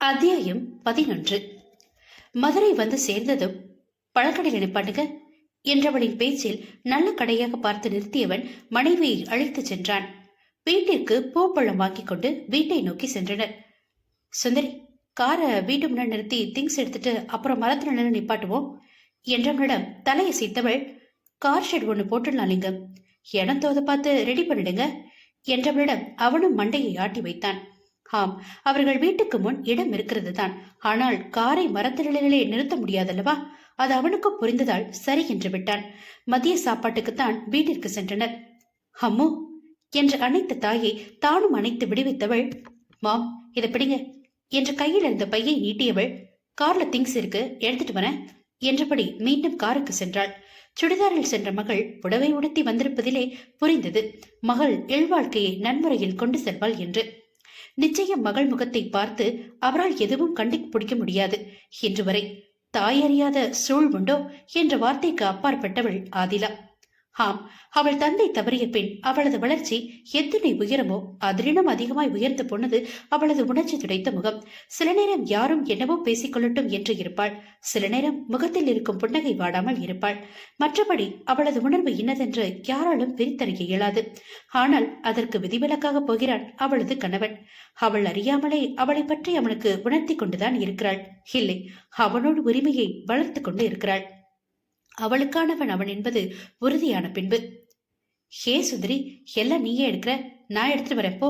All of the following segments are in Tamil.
அத்தியாயம் 11. மதுரை வந்து சேர்ந்ததும் பழக்கடையில் நிப்பாட்டுங்க என்றவளின் பேச்சில் நல்ல கடையாக பார்த்து நிறுத்தியவன் மனைவியை அழைத்துச் சென்றான். வீட்டிற்கு பூப்பழம் வாங்கிக் கொண்டு வீட்டை நோக்கி சென்றனர். சுந்தரி, காரை வீட்டு முன்னாடி நிறுத்தி திங்ஸ் எடுத்துட்டு அப்புறம் மரத்துல நின்று நிப்பாட்டுவோம் என்றவனிடம் தலையை சீத்தவள், கார் ஷெட் ஒண்ணு போட்டுடலாம் லிங்கம், இடம் தோத பார்த்து ரெடி பண்ணிடுங்க என்றவளிடம் அவனும் மண்டையை ஆட்டி வைத்தான். ஆம், அவர்கள் வீட்டுக்கு முன் இடம் இருக்கிறது தான். ஆனால் காரை மரத்திலே நிறுத்த முடியாதல்லவா? அது அவனுக்கு புரிந்ததால் சரி என்று விட்டான். மதிய சாப்பாட்டுக்குத்தான் வீட்டிற்கு சென்றனர். அம்மு என்று அணைத்த தாயை தானும் அணைத்து விடுவித்தவள், மாம் இதை பிடிங்க என்று கையில் இருந்த பையை நீட்டியவள், கார்ல திங்ஸ் இருக்கு, எடுத்துட்டு வரேன் என்றபடி மீண்டும் காருக்கு சென்றாள். சுடிதாரில் சென்ற மகள் புடவை உடுத்தி வந்திருப்பதிலே புரிந்தது மகள் இல்வாழ்க்கையை நன்முறையில் கொண்டு செல்வாள் என்று. நிச்சயம் மகள் முகத்தை பார்த்து அவரால் எதுவும் கண்டுபிடிக்க முடியாது. இன்று வரை தாயறியாத சூழ் உண்டோ என்ற வார்த்தைக்கு அப்பாற்பட்டவள் ஆதிலா. ஆம், அவள் தந்தை தவறிய பின் அவளது வளர்ச்சி எத்தனை உயரமோ அதிலும் அதிகமாய் உயர்ந்து போனது அவளது உணர்ச்சி துடைத்த முகம். சில நேரம் யாரும் என்னவோ பேசிக்கொள்ளட்டும் என்று இருப்பாள், சில நேரம் முகத்தில் இருக்கும் புன்னகை வாடாமல் இருப்பாள். மற்றபடி அவளது உணர்வு இன்னதென்று யாராலும் பிரித்தறிய இயலாது. ஆனால் அதற்கு விதிவிலக்காக போகிறான் அவளது கணவன். அவள் அறியாமலே அவளை பற்றி அவனுக்கு உணர்த்தி கொண்டுதான் இருக்கிறாள். இல்லை, அவனோடு உரிமையை வளர்த்து கொண்டு இருக்கிறாள். அவளுக்கானவன் அவன் என்பது உறுதியான பின்பு. ஹே சுந்தரி, எல்லாம் நீயே எடுக்கிற, நான் எடுத்துட்டு வரேன் போ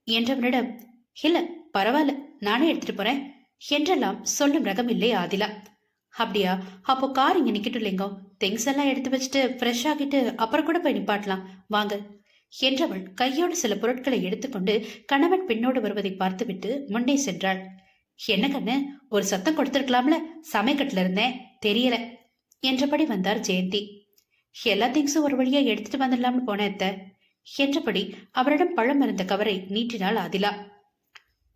என்றவனிடம், இல்ல பரவாயில்ல நானே எடுத்துட்டு போறேன் என்றெல்லாம் சொல்லும் ரகம் இல்லை ஆதிலா. அப்படியா, அப்போ கார் இங்க நிக்கட்டும் இல்லைங்கோ, திங்ஸ் எல்லாம் எடுத்து வச்சுட்டு ஃப்ரெஷ் ஆகிட்டு அப்புறம் கூட போய் நிப்பாட்டலாம் வாங்க என்றவள் கையோடு சில பொருட்களை எடுத்துக்கொண்டு கணவன் பின்னோடு வருவதை பார்த்துவிட்டு முன்னே சென்றாள். என்ன கண்ணு, ஒரு சத்தம் கொடுத்திருக்கலாம்ல, சமைக்கட்டுல இருந்தேன் தெரியல என்றபடி வந்தார் ஜெயந்தி. எல்லா திங்ஸும் ஒரு வழியா எடுத்துட்டு வந்துடலாம்னு போனேத்த என்றபடி அவரிடம் பழம் இருந்த கவரை நீட்டினாள் ஆதிலா.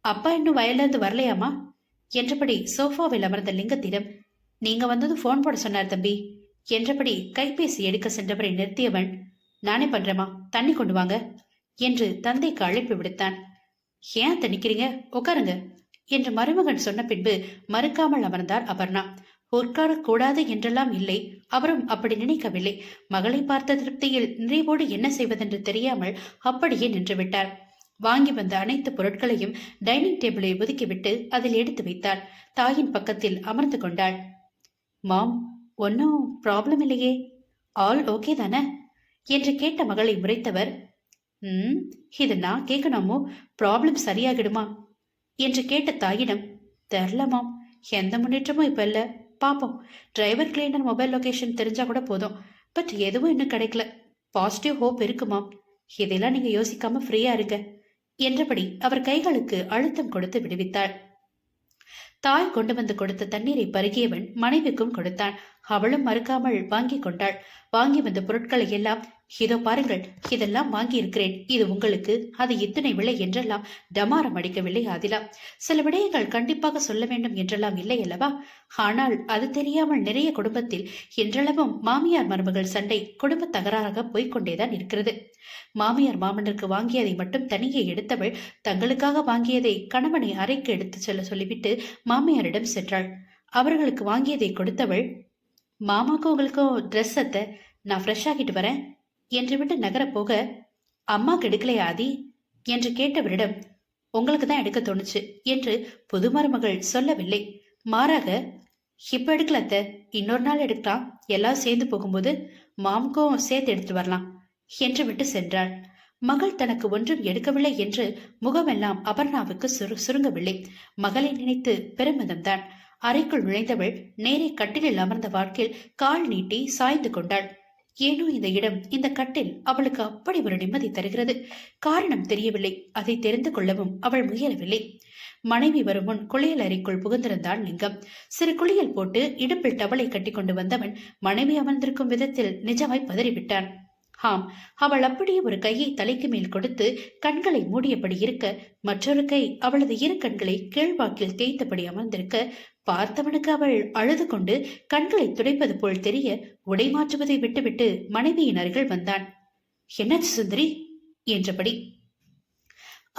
அப்பா இன்னும் வயல்ல இருந்து வரலையாமா என்றபடி சோஃபாவில் அமர்ந்த லிங்கத்திடம், நீங்க வந்தது போன் போட சொன்னார் தம்பி என்றபடி கைபேசி எடுக்க சென்றவரை நிறுத்தியவன், நானே பண்றேமா, தண்ணி கொண்டு வாங்க என்று தந்தைக்கு அழைப்பு விடுத்தான். ஏன் தண்ணிக்கிறீங்க, உட்காருங்க என்று மருமகன் சொன்ன பின்பு மறுக்காமல் அமர்ந்தார் அபர்ணா. உட்காரக்கூடாது என்றெல்லாம் இல்லை, அவரும் அப்படி நினைக்கவில்லை. மகளை பார்த்த திருப்தியில் நிறைவோடு என்ன செய்வதென்று தெரியாமல் அப்படியே நின்றுவிட்டார். வாங்கி வந்த அனைத்து பொருட்களையும் டைனிங் டேபிளை ஒதுக்கிவிட்டு அதில் எடுத்து வைத்தார். தாயின் பக்கத்தில் அமர்ந்து கொண்டாள். மாம், ஒன்னும் ப்ராப்ளம் இல்லையே, ஆல் ஓகே தானே என்று கேட்ட மகளை முறைத்தவர், இது நான் கேட்கணுமோ, ப்ராப்ளம் சரியாகிடுமா என்று கேட்ட தாயிடம், தெரிலமாம், எந்த முன்னேற்றமும் இப்ப இல்ல, பாப்போம், டிரைவர் கிளீனர் மொபைல் லொகேஷன் தெரிஞ்சா கூட போதும், பட் எதுவும் இன்னும் கிடைக்கல, பாசிட்டிவ் ஹோப் இருக்குமா, இதெல்லாம் நீங்க யோசிக்காம ஃப்ரீயா இருங்க என்றபடி அவர் கைகளுக்கு அழுத்தம் கொடுத்து விடுவித்தாள். தாய் கொண்டு வந்து கொடுத்த தண்ணீரை பருகியவன் மனைவிக்கும் கொடுத்தான். அவளும் மறுக்காமல் வாங்கி கொண்டாள். வாங்கி வந்த பொருட்களை எல்லாம், இதோ பாருங்கள், இதெல்லாம் வாங்கி இருக்கிறேன், இது உங்களுக்கு, அது இத்தனை விலை என்றெல்லாம் டமாரம் அடிக்கவில்லை ஆதிலா. சில விடயங்கள் கண்டிப்பாக சொல்ல வேண்டும் என்றெல்லாம் இல்லை அல்லவா? ஆனால் அது தெரியாமல் நிறைய குடும்பத்தில் என்றளவும் மாமியார் மருமகள் சண்டை குடும்ப தகராறாக போய்கொண்டேதான் இருக்கிறது. மாமியார் மாமனருக்கு வாங்கியதை மட்டும் தனியே எடுத்தவள் தங்களுக்காக வாங்கியதை கணவனை அறைக்கு எடுத்து செல்ல சொல்லிவிட்டு மாமியாரிடம் சென்றாள். அவர்களுக்கு வாங்கியதை கொடுத்தவள், மாமாக்கும் உங்களுக்கும் ட்ரெஸ் அத்த, நான் ஃப்ரெஷ் ஆகிட்டு வரேன் என்று விட்டு நகர போக, அம்மாக்கு எடுக்கலையா ஆதி என்று கேட்டவரிடம், உங்களுக்கு தான் எடுக்க தோணுச்சு என்று புது மருமகள் சொல்லவில்லை. மாறாக, இப்ப எடுக்கல அத்த, இன்னொரு நாள் எடுக்கலாம், எல்லாம் சேர்ந்து போகும்போது மாமுக்கும் சேர்த்து எடுத்து வரலாம் என்று விட்டு சென்றாள். மகள் தனக்கு ஒன்றும் எடுக்கவில்லை என்று முகமெல்லாம் அபர்ணாவுக்கு சுருங்கவில்லை. மகளை நினைத்து பெருமிதம்தான். அறைக்குள் நுழைந்தவள் நேரே கட்டிலில் அமர்ந்த வாழ்க்கையில் கால் நீட்டி சாய்ந்து கொண்டாள். ஏனோ இந்த இடம், இந்த கட்டில் அவளுக்கு அப்படி ஒரு நிம்மதி தருகிறது. காரணம் தெரியவில்லை, அதை தெரிந்து கொள்ளவும் அவள் முயலவில்லை. மனைவி வரும் முன் குளியல் அறைக்குள் புகுந்திருந்தான் லிங்கம். சிறு குளியல் போட்டு இடுப்பில் டவலை கட்டி கொண்டு வந்தவன் மனைவி அமர்ந்திருக்கும் விதத்தில் நிஜமாய் பதறிவிட்டான். ஆம், அவள் அப்படியே ஒரு கையை தலைக்கு மேல் கொடுத்து கண்களை மூடியபடி இருக்க, மற்றொரு கை அவளது இரு கண்களை கீழ்வாக்கில் தேய்த்தபடி அமர்ந்திருக்க, பார்த்தவனுக்கு அவள் அழுது கொண்டு கண்களை துடைப்பது போல் தெரிய உடை மாற்றுவதை விட்டுவிட்டு மனைவியின் அருகில் வந்தான். என்னாச்சு சுந்தரி என்றபடி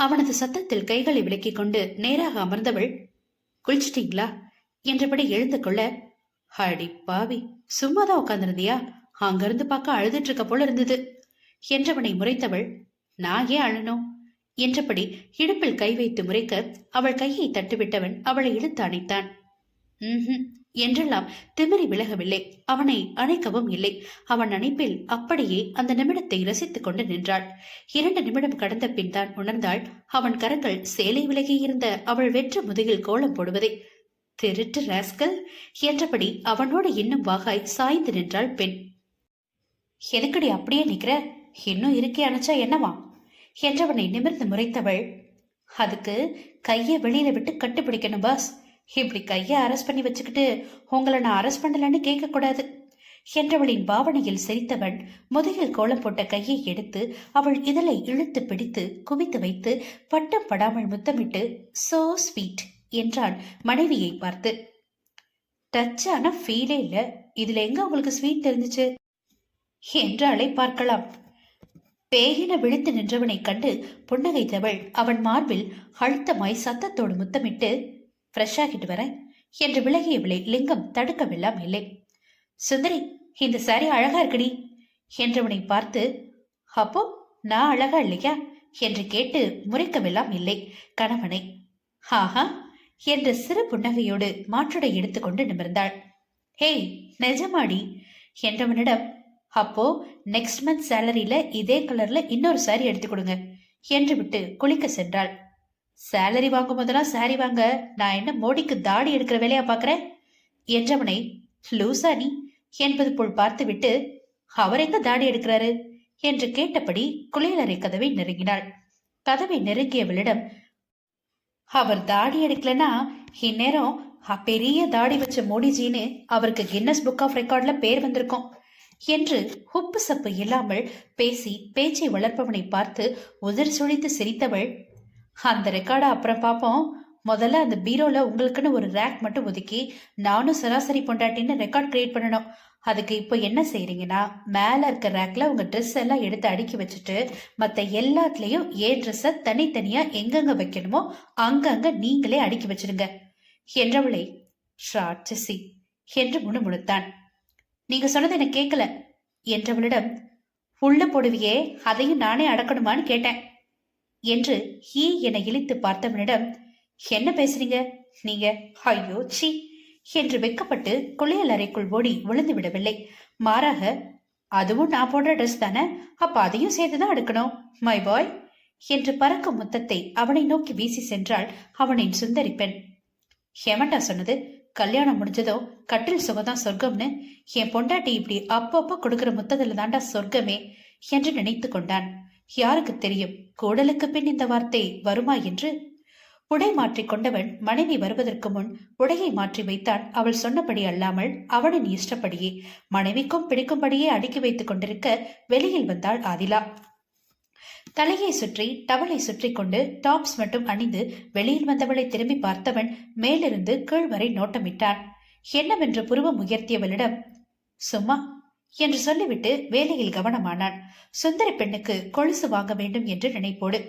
அவனது சத்தத்தில் கைகளை விலக்கிக் கொண்டு நேராக அமர்ந்தவள், குளிச்சிட்டீங்களா என்றபடி எழுந்து கொள்ள, அடி பாவி, சும்மாதான் உட்கார்ந்திருந்தியா? அங்கிருந்து பார்க்க அழுதுட்டு இருக்க போல இருந்தது என்றவனை முறைத்தவள், நான் ஏன் அழணும் என்றபடி இடுப்பில் கை வைத்து முறைக்க, அவள் கையை தட்டுவிட்டவன் அவளை இழுத்து அணைத்தான். என்றெல்லாம் திமிரி விலகவில்லை. அவனை அணைக்கவும் இல்லை. அவன் அணைப்பில் அப்படியே அந்த நிமிடத்தை ரசித்துக் கொண்டு நின்றாள். 2 நிமிடம் கடந்த பின் தான் உணர்ந்தாள் அவன் கரங்கள் சேலை விலகி இருந்த அவள் வெற்ற முதுகில் கோலம் போடுவதை. திருட்டு ராஸ்கல் என்றபடி அவனோடு இன்னும் வாகாய் சாய்ந்து நின்றாள் பெண். எதுக்கடி அப்படியே நிக்கிற? இன்னும் இருக்கே அணைச்சா என்னவா என்றவனை நிமிர்ந்து முறைத்தவள், அதுக்கு கைய வெளியில விட்டு கட்டுப்பிடிக்கணும் பாஸ். இப்படி கைய அரெஸ்ட் பண்ணி வச்சுக்கிட்டு உங்களை நான் அரெஸ்ட் பண்ணலன்னு கேட்க கூடாது என்றவளின் பாவனையில் சிரித்தவன் முதுகில் கோலம் போட்ட கையை எடுத்து அவள் இதழை இழுத்து பிடித்து குவித்து வைத்து பட்டம் படாமல் முத்தமிட்டு, சோ ஸ்வீட் என்றான் மனைவியை பார்த்து. டச் ஆனா ஃபீலே இல்ல, இதுல எங்க உங்களுக்கு ஸ்வீட் தெரிஞ்சிச்சு என்றாளை பார்க்கலாம். பேயின விழித்து நின்றவனை கண்டு புன்னகைத்தவள் அவன் மார்பில் அழுத்தமாய் சத்தத்தோடு முத்தமிட்டு, ஃப்ரெஷ் ஆகிட்டு வரேன் என்று விலகியவளை லிங்கம் தடுக்கவெல்லாம் இல்லை. சுந்தரி, இந்த சாரி அழகா இருக்குடி என்றவனை பார்த்து, அப்போ நான் அழகா இல்லையா என்று கேட்டு முறைக்கவெல்லாம் இல்லை கணவனை. ஆஹா என்ற சிறு புன்னகையோடு மாற்றுடை எடுத்துக்கொண்டு நிமிர்ந்தாள். ஹேய், நிஜமாடி என்றவனிடம், அப்போ நெக்ஸ்ட் மந்த் சேலரியில இதே கலர்ல இன்னொரு சாரி எடுத்து கொடுங்க என்று விட்டு குளிக்க சென்றாள். சேலரி வாங்கும் போதெல்லாம் சாரி வாங்க நான் என்ன மோடிக்கு தாடி எடுக்கிற வேலையா பாக்குறேன் என்றவனை, லூசா நீ என்பது போல் பார்த்துவிட்டு, அவர் எங்க தாடி எடுக்கிறாரு என்று கேட்டபடி குளியலறை கதவை நெருங்கினாள். கதவை நெருங்கியவளிடம், அவர் தாடி எடுக்கலன்னா இந்நேரம் பெரிய தாடி வச்ச மோடிஜின்னு அவருக்கு கின்னஸ் புக் ஆஃப் ரெக்கார்ட்ல பேர் வந்திருக்கும் என்று உப்பு சப்பு இல்லாமல் பேசி பேச்சை வளர்ப்பவனை பார்த்து உதிர் சுழித்து சிரித்தவள், அந்த ரெக்கார்டை அப்புறம் பார்ப்போம், முதல்ல அந்த பீரோல உங்களுக்குன்னு ஒரு ரேக் மட்டும் ஒதுக்கி நானும் சராசரி பொண்டாட்டின்னு ரெக்கார்ட் கிரியேட் பண்ணணும். அதுக்கு இப்போ என்ன செய்யறீங்கன்னா, மேல இருக்க ரேக்ல உங்க ட்ரெஸ் எல்லாம் எடுத்து அடுக்கி வச்சுட்டு மற்ற எல்லாத்துலயும் ட்ரெஸ்ஸை தனித்தனியா எங்கெங்க வைக்கணுமோ அங்கங்க நீங்களே அடுக்கி வச்சிருங்க என்றவளை, ஷாட்சி என்று முணுமுணுத்தான். நீங்க சொன்னது எனக்கு கேட்கல என்றவளிடம், உள்ள போடுவியே அதையும் நானே அடக்கணுமான்னு கேட்டேன் என்று ஈ என இழித்து பார்த்தவனிடம், என்ன பேசுறீங்க நீங்க, ஐயோ சி என்று வெக்கப்பட்டு குளியல் அறைக்குள் ஓடி விழுந்து விடவில்லை. மாறாக, அதுவும் நான் போடுற ட்ரெஸ் தானே, அப்ப அதையும் சேர்த்துதான் அடுக்கணும் மை பாய் என்று பறக்கும் முத்தத்தை அவனை நோக்கி வீசி சென்றாள் அவனின் சுந்தரி பெண். ஹேமண்டா சொன்னது, கல்யாணம் முடிஞ்சதோ கட்டில் சுகதான் சொர்க்கம்னு, என் பொண்டாட்டி இப்படி அப்பப்போ கொடுக்கிற முத்தத்துல தாண்டா சொர்க்கமே என்று நினைத்து கொண்டான். யாருக்கு தெரியும் கூடலுக்கு பின் இந்த வார்த்தை வருமா என்று. உடை மாற்றிக் கொண்டவன் மனைவி வருவதற்கு முன் உடையை மாற்றி வைத்தான். அவள் சொன்னபடி அல்லாமல் அவனின் இஷ்டப்படியே மனைவிக்கும் பிடிக்கும்படியே அடுக்கி வைத்துக் கொண்டிருக்க வெளியில் வந்தாள் ஆதிலா. தலையை சுற்றி டவலை சுற்றி கொண்டு டாப்ஸ் மட்டும் அணிந்து வெளியில் வந்தவளை திரும்பி பார்த்தவன் மேலிருந்து கீழ் வரை நோட்டமிட்டான். என்னவென்று புருவம் உயர்த்தியவளிடம், சும்மா என்று சொல்லிவிட்டு வேலையில் கவனமானான். சுந்தரி பெண்ணுக்கு கொலுசு வாங்க வேண்டும் என்று நினைப்போடு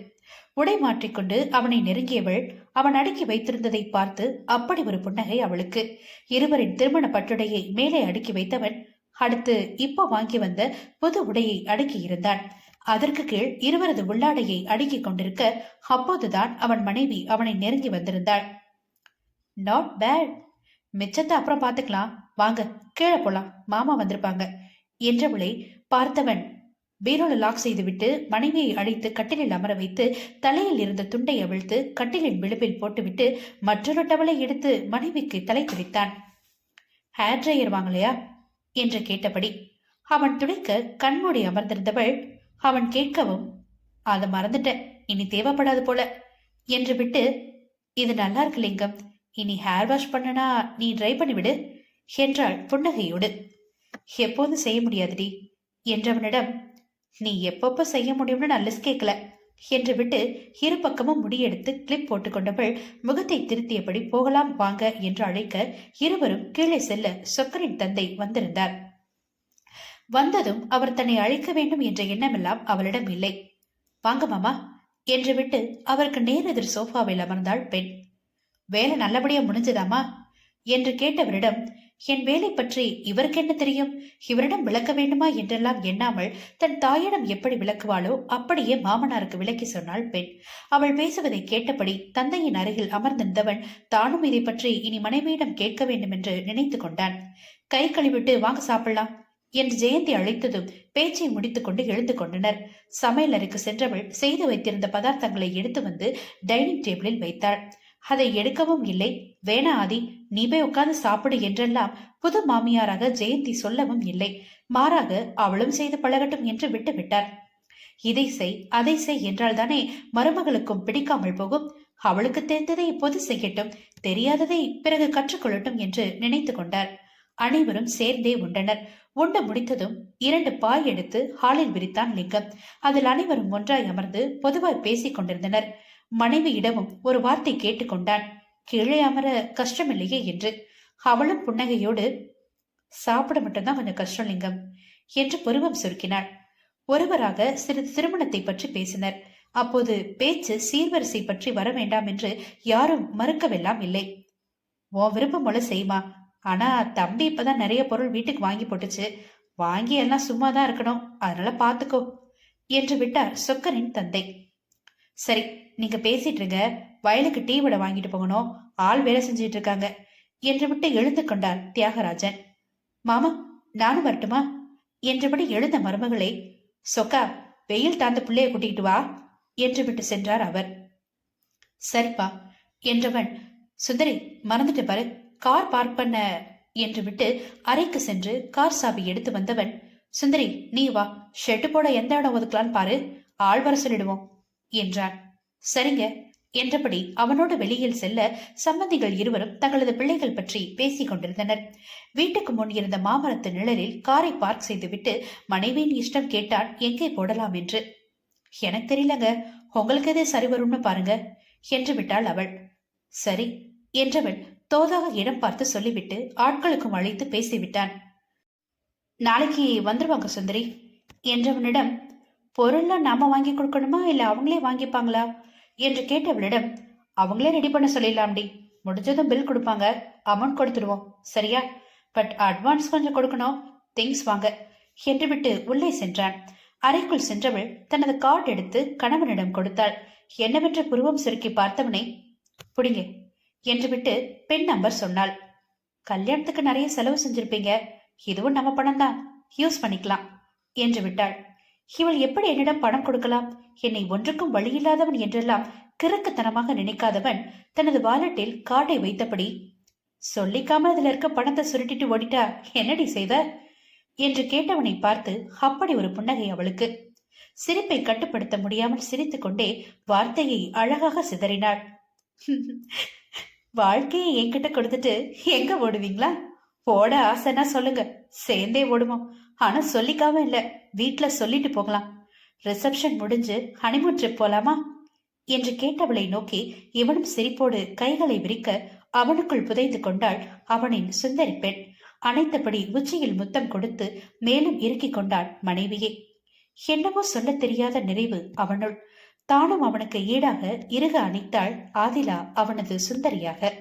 உடை மாற்றிக்கொண்டு அவனை நெருங்கியவள் அவன் அடுக்கி வைத்திருந்ததை பார்த்து அப்படி ஒரு புன்னகை அவளுக்கு. இருவரின் திருமண பட்டுடையை மேலே அடுக்கி வைத்தவன் அடுத்து இப்போ வாங்கி வந்த புது உடையை அடுக்கி இருந்தான். அதற்கு கீழ் இருவரது உள்ளாடையை அடுக்கிக் கொண்டிருக்க அப்போதுதான் அவன் மனைவி அவனை நெருங்கி வந்திருந்தாள். நாட் பேட், மிச்சத்தை அப்புறம் பார்த்துக்கலாம், வாங்க கீழே போலாம், மாமா வந்திருப்பாங்க என்றவளை பார்த்தவன் பீரோல லாக் செய்துவிட்டு மனைவியை அழைத்து கட்டிலில் அமர வைத்து தலையில் இருந்த துண்டை அவிழ்த்து கட்டிலின் விளிம்பில் போட்டுவிட்டு மற்றொரு டவலை எடுத்து மனைவிக்கு தலை துடைத்தான். ஹேர் ட்ரையர் வாங்கலையா என்று கேட்டபடி அவன் துடைக்க கண்மூடி அமர்ந்திருந்தவள் அவன் கேட்கவும், அதை மறந்துட்டேன், இனி தேவைப்படாது போல என்று விட்டு, இது நல்லா இருக்கு லிங்கம், இனி ஹேர் வாஷ் பண்ணனா நீ ட்ரை பண்ணிவிடு என்றாள் புன்னகையோடு. எப்போது செய்ய முடியாதுடி என்றவனிடம், நீ எப்பப்ப செய்ய முடியும்னு நான் லிஸ்ட் கேட்கல என்று விட்டு இரு பக்கமும் முடியெடுத்து கிளிப் போட்டுக்கொண்டவள் முகத்தை திருத்தியபடி போகலாம் வாங்க என்று அழைக்க இருவரும் கீழே செல்ல சொக்கரின் தந்தை வந்திருந்தார். வந்ததும் அவர் தன்னை அழைக்க வேண்டும் என்ற எண்ணமெல்லாம் அவளிடம் இல்லை. வாங்க மாமா என்று விட்டு அவருக்கு நேரெதிர் சோஃபாவில் அமர்ந்தாள் பெண். வேலை நல்லபடியா முடிஞ்சதாமா என்று கேட்டவரிடம், என் வேலை பற்றி இவருக்கு என்ன தெரியும், இவரிடம் விளக்க வேண்டுமா என்றெல்லாம் எண்ணாமல் தன் தாயிடம் எப்படி விளக்குவாளோ அப்படியே மாமனாருக்கு விளக்கி சொன்னாள் பெண். அவள் பேசுவதை கேட்டபடி தந்தையின் அருகில் அமர்ந்திருந்தவன் தானும் இதை பற்றி இனி மனைவியிடம் கேட்க வேண்டும் என்று நினைத்து கொண்டான். கை கழுவிட்டு வாங்க சாப்பிடலாம் என்று ஜெயந்தி அழைத்ததும் பேச்சை முடித்துக் கொண்டு எழுந்து கொண்டனர். சமையல் அறைக்கு சென்றவள் செய்து வைத்திருந்த பதார்த்தங்களை எடுத்து வந்து டைனிங் டேபிளில் வைத்தாள். அதை எடுக்கவும் இல்லை. வேணா ஆதி, நீ போய் உட்கார்ந்து சாப்பிடு என்றெல்லாம் புது மாமியாராக ஜெயந்தி சொல்லவும் இல்லை. மாறாக அவளும் செய்து பழகட்டும் என்று விட்டு விட்டார். இதை செய் அதை செய் என்றால் தானே மருமகளுக்கும் பிடிக்காமல் போகும். அவளுக்கு தெரிந்ததை இப்போது செய்யட்டும், தெரியாததை பிறகு கற்றுக்கொள்ளட்டும் என்று நினைத்து கொண்டார். அனைவரும் சேர்ந்தே உண்டனர். உண்டு முடித்ததும் 2 பாய் எடுத்து ஹாலில் விரித்தான் லிங்கம். அதில் அனைவரும் ஒன்றாய் அமர்ந்து பொதுவாய் பேசிக் கொண்டிருந்தனர். மனைவியிடமும் ஒரு வார்த்தை கேட்டுக்கொண்டான், கீழே அமர கஷ்டமில்லையே என்று. அவளும் புன்னகையோடு, சாப்பிட மட்டும்தான் கொஞ்சம் கஷ்டம் லிங்கம் என்று புருவம் சுருக்கினாள். ஒருவராக சிறிது திருமணத்தை பற்றி பேசினர். அப்போது பேச்சு சீர்வரிசை பற்றி வர வேண்டாம் என்று யாரும் மறுக்கவெல்லாம் இல்லை. உன் விருப்பம் போல செய்மா, ஆனா தம்பி இப்பதான் நிறைய பொருள் வீட்டுக்கு வாங்கி போட்டுச்சு, வாங்கி எல்லாம் சும்மாதான் இருக்கணும், அதனால பாத்துக்கோ என்று விட்டார் சொக்கரின் தந்தை. சரி, நீங்க பேசிட்டு இருங்க, வயலுக்கு டீ விட வாங்கிட்டு போகணும், ஆள் வேலை செஞ்சிட்டு இருக்காங்க என்று விட்டு எழுந்து கொண்டார் தியாகராஜன். மாமா, நானும் வரட்டுமா என்றபடி எழுந்த மருமகளை, சொக்கா வெயில் தாழ்ந்த பிள்ளைய கூட்டிக்கிட்டு வா என்று விட்டு சென்றார் அவர். சரிப்பா என்றவன், சுந்தரி மறந்துட்டு பாரு, கார் பார்க் பண்ண என்று விட்டு அறைக்கு சென்று கார் சாவி எடுத்து வந்தவன், சுந்தரி நீ வா, ஷெட்டு போட எந்த இடம் ஒதுக்கலான்னு பாரு, ஆள் வர சொல்லிடுவோம் என்றான். சரிங்க என்றபடி அவனோடு வெளியில் செல்ல சம்பந்திகள் இருவரும் தங்களது பிள்ளைகள் பற்றி பேசிக் கொண்டிருந்தனர். வீட்டுக்கு முன் இருந்த மாமரத்து நிழலில் காரை பார்க் செய்துவிட்டு மனைவியின் இஷ்டம் கேட்டான் எங்கே போடலாம் என்று. எனக்கு தெரியலங்க, உங்களுக்கு எதே சரி வரும்னு பாருங்க என்று விட்டாள் அவள். சரி என்றவன் தோதாக இடம் பார்த்து சொல்லிவிட்டு ஆட்களுக்கும் அழைத்து பேசிவிட்டான். நாளைக்கு வந்துருவாங்க சுந்தரி என்றவனிடம், பொருள்லாம் நாம வாங்கி கொடுக்கணுமா இல்ல அவங்களே வாங்கிப்பாங்களா என்று கேட்டவளிடம், அவங்களே ரெடி பண்ண சொல்லிடலாம்டி, முடிஞ்சதும் பில் கொடுப்பாங்க, அமௌண்ட் கொடுத்துடுவோம் சரியா, பட் அட்வான்ஸ் கொஞ்சம் கொடுக்கணும், திங்ஸ் வாங்க என்று விட்டு உள்ளே சென்றான். அறைக்குள் சென்றவள் தனது கார்டு எடுத்து கணவனிடம் கொடுத்தாள். என்னவென்று புருவம் சுருக்கி பார்த்தவனை, புடிங்க என்று விட்டு பெண் நம்பர் சொன்னாள். கல்யாணத்துக்கு நிறைய செலவு செஞ்சிருப்பீங்க, இதுவும் நம்ம பணம் தான், யூஸ் பண்ணிக்கலாம் என்று விட்டாள். இவள் எப்படி என்னிடம் பணம் கொடுக்கலாம், என்னை ஒன்றுக்கும் வழியில்லாதவன் என்றெல்லாம் கிறுக்குத்தனமாக நினைக்காதவன் தனது வாலெட்டில் கார்டை வைத்தபடி, சொல்லிக்காம அதுல இருக்க பணத்தை சுருட்டிட்டு ஓடிட்டா என்னடி செய்த என்று கேட்டவனை பார்த்து அப்படி ஒரு புன்னகை அவளுக்கு. சிரிப்பை கட்டுப்படுத்த முடியாமல் சிரித்துக் கொண்டே வார்த்தையை அழகாக சிதறினாள். வாழ்க்கையை என்கிட்ட கொடுத்துட்டு எங்க ஓடுவீங்களா, ஓட ஆசைன்னா சொல்லுங்க, சேர்ந்தே ஓடுவோம், ஆனா சொல்லிக்காம இல்ல, வீட்டுல சொல்லிட்டு போகலாம், ரிசப்ஷன் முடிஞ்சு ஹனிமூன் ட்ரிப் போலாமா என்று கேட்டவளை நோக்கி இவனும் சிரிப்போடு கைகளை விரிக்க அவனுக்குள் புதைந்து கொண்டாள் அவனின் சுந்தரி பெண். அனைத்தபடி உச்சியில் முத்தம் கொடுத்து மேலும் இறுக்கிக் கொண்டாள் மனைவியே. என்னவோ சொல்ல தெரியாத நிறைவு அவனுள். தானும் அவனுக்கு ஈடாக இறுக அணைத்தாள் ஆதிலா அவனது சுந்தரியாக.